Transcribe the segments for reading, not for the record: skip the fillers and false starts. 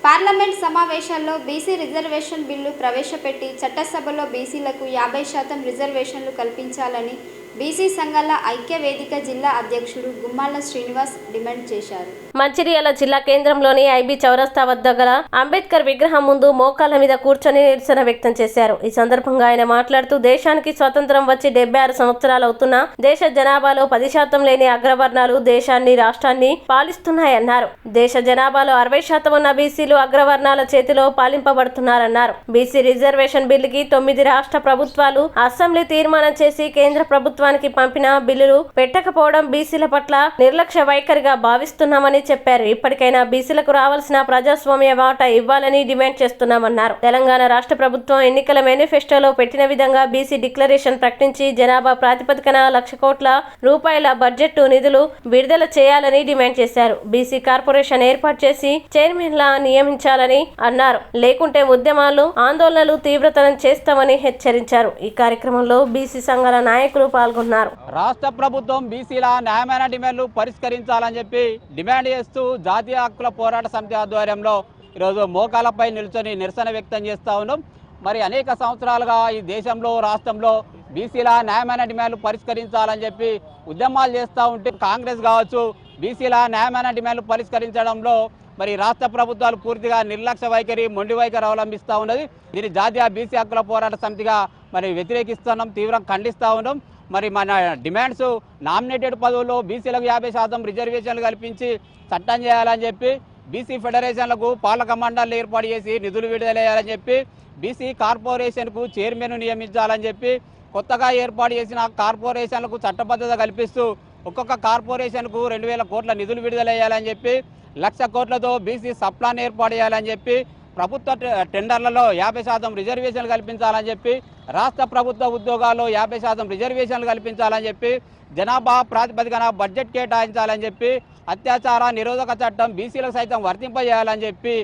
Parliament సమావేశాల్లో BC reservation bill ప్రవేశపెట్టి చట్టసభలో బీసీలకు 50% రిజర్వేషన్లు కల్పించాలని బీసీ సంఘాల ఐక్య వేదిక జిల్లా అధ్యక్షుడు గుమ్మాల శ్రీనివాస్ డిమాండ్ చేశారు. మంచిర్యాల జిల్లా కేంద్రంలోని ఐబీ చౌరస్తా వద్ద గల అంబేద్కర్ విగ్రహం ముందు మోకాళ్ల మీద కూర్చొని నిరసన వ్యక్తం చేశారు. ఈ సందర్భంగా ఆయన మాట్లాడుతూ దేశానికి స్వతంత్రం వచ్చి 76 సంవత్సరాలు అవుతున్నా దేశ జనాభాలో 10% లేని అగ్రవర్ణాలు దేశాన్ని రాష్ట్రాన్ని పాలిస్తున్నాయన్నారు. దేశ జనాభాలో 60% ఉన్న బీసీలు అగ్రవర్ణాల చేతిలో పాలింపబడుతున్నారన్నారు. బీసీ రిజర్వేషన్ బిల్లుకి 9 రాష్ట్ర ప్రభుత్వాలు అసెంబ్లీ తీర్మానం చేసి కేంద్ర ప్రభుత్వానికి పంపిన బిల్లులు పెట్టకపోవడం బీసీల పట్ల నిర్లక్ష్య వైఖరిగా భావిస్తున్నామని చెప్పారు. ఇప్పటికైనా బీసీలకు రావాల్సిన ప్రజాస్వామ్య వాటా ఇవ్వాలని డిమాండ్ చేస్తున్నామన్నారు. తెలంగాణ రాష్ట్ర ప్రభుత్వం ఎన్నికల మేనిఫెస్టోలో పెట్టిన విధంగా బీసీ డిక్లరేషన్ ప్రకటించి జనాభా ప్రాతిపదికన 1,00,000 కోట్ల రూపాయల బడ్జెట్ నిధులు విడుదల చేయాలని డిమాండ్ చేశారు. బీసీ కార్పొరేషన్ ఏర్పాటు చేసి చైర్మన్లా నియమించాలని అన్నారు. లేకుంటే ఉద్యమాలు ఆందోళనలు తీవ్రతరం చేస్తామని హెచ్చరించారు. ఈ కార్యక్రమంలో బీసీ సంఘాల నాయకులు పాల్గొన్నారు. రాష్ట్ర ప్రభుత్వం బీసీల న్యాయమైన డిమాండ్లు పరిష్కరించాలని చెప్పి డిమాండ్ చేస్తూ జాతీయ హక్కుల పోరాట సమితి ఆధ్వర్యంలో ఈరోజు మోకాలపై నిల్చొని నిరసన వ్యక్తం చేస్తూ ఉన్నాం. మరి అనేక సంవత్సరాలుగా ఈ దేశంలో రాష్ట్రంలో బీసీల న్యాయమైన డిమాండ్లు పరిష్కరించాలని చెప్పి ఉద్యమాలు చేస్తూ ఉంటే కాంగ్రెస్ కావచ్చు బీసీల న్యాయమైన డిమాండ్లు పరిష్కరించడంలో మరి రాష్ట్ర ప్రభుత్వాలు పూర్తిగా నిర్లక్ష్య వైఖరి మొండి వైఖరి అవలంబిస్తూ ఉన్నది. దీన్ని జాతీయ బీసీ హక్కుల పోరాట సమితిగా మరి వ్యతిరేకిస్తున్నాం, తీవ్రంగా ఖండిస్తూ ఉన్నాం. మరి మన డిమాండ్స్ నామినేటెడ్ పదవుల్లో బీసీలకు 50% రిజర్వేషన్లు కల్పించి చట్టం చేయాలని చెప్పి, బీసీ ఫెడరేషన్లకు పాలక మండళ్ళు ఏర్పాటు చేసి నిధులు విడుదల చేయాలని చెప్పి, బీసీ కార్పొరేషన్కు చైర్మన్ నియమించాలని చెప్పి, కొత్తగా ఏర్పాటు చేసిన కార్పొరేషన్లకు చట్టబద్ధత కల్పిస్తూ ఒక్కొక్క కార్పొరేషన్కు 2,000 కోట్ల నిధులు విడుదల చేయాలని చెప్పి, 1,00,000 కోట్లతో బీసీ సప్లాన్ ఏర్పాటు చేయాలని చెప్పి, ప్రభుత్వ టెండర్లలో 50% రిజర్వేషన్లు కల్పించాలని చెప్పి, రాష్ట్ర ప్రభుత్వ ఉద్యోగాల్లో 50% రిజర్వేషన్లు కల్పించాలని చెప్పి, జనాభా ప్రాతిపదికన బడ్జెట్ కేటాయించాలని చెప్పి, అత్యాచార నిరోధక చట్టం బీసీలకు సైతం వర్తింపజేయాలని చెప్పి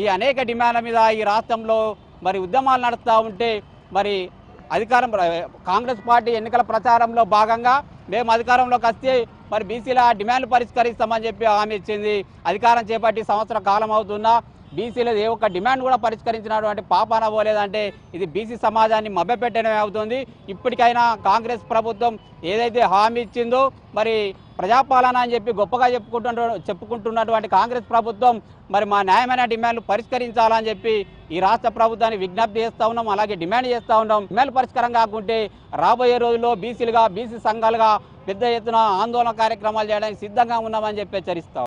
ఈ అనేక డిమాండ్ల మీద ఈ రాష్ట్రంలో మరి ఉద్యమాలు నడుస్తూ ఉంటే మరి కాంగ్రెస్ పార్టీ ఎన్నికల ప్రచారంలో భాగంగా మేము అధికారంలోకి వస్తే మరి బీసీల డిమాండ్లు పరిష్కరిస్తామని చెప్పి హామీ ఇచ్చింది. అధికారం చేపట్టి సంవత్సర కాలం అవుతున్నా బీసీల ఏ ఒక్క డిమాండ్ కూడా పరిష్కరించినటువంటి పాపాన పోలేదంటే ఇది బీసీ సమాజాన్ని మభ్యపెట్టడమే అవుతుంది. ఇప్పటికైనా కాంగ్రెస్ ప్రభుత్వం ఏదైతే హామీ ఇచ్చిందో మరి ప్రజాపాలన అని చెప్పి గొప్పగా చెప్పుకుంటున్నటువంటి కాంగ్రెస్ ప్రభుత్వం మరి మా న్యాయమైన డిమాండ్లు పరిష్కరించాలని చెప్పి ఈ రాష్ట్ర ప్రభుత్వాన్ని విజ్ఞప్తి చేస్తూ ఉన్నాం, అలాగే డిమాండ్ చేస్తూ ఉన్నాం. డిమాండ్ పరిష్కారం కాకుంటే రాబోయే రోజుల్లో బీసీ సంఘాలుగా పెద్ద ఎత్తున ఆందోళన కార్యక్రమాలు చేయడానికి సిద్ధంగా ఉన్నామని చెప్పి హెచ్చరిస్తాం.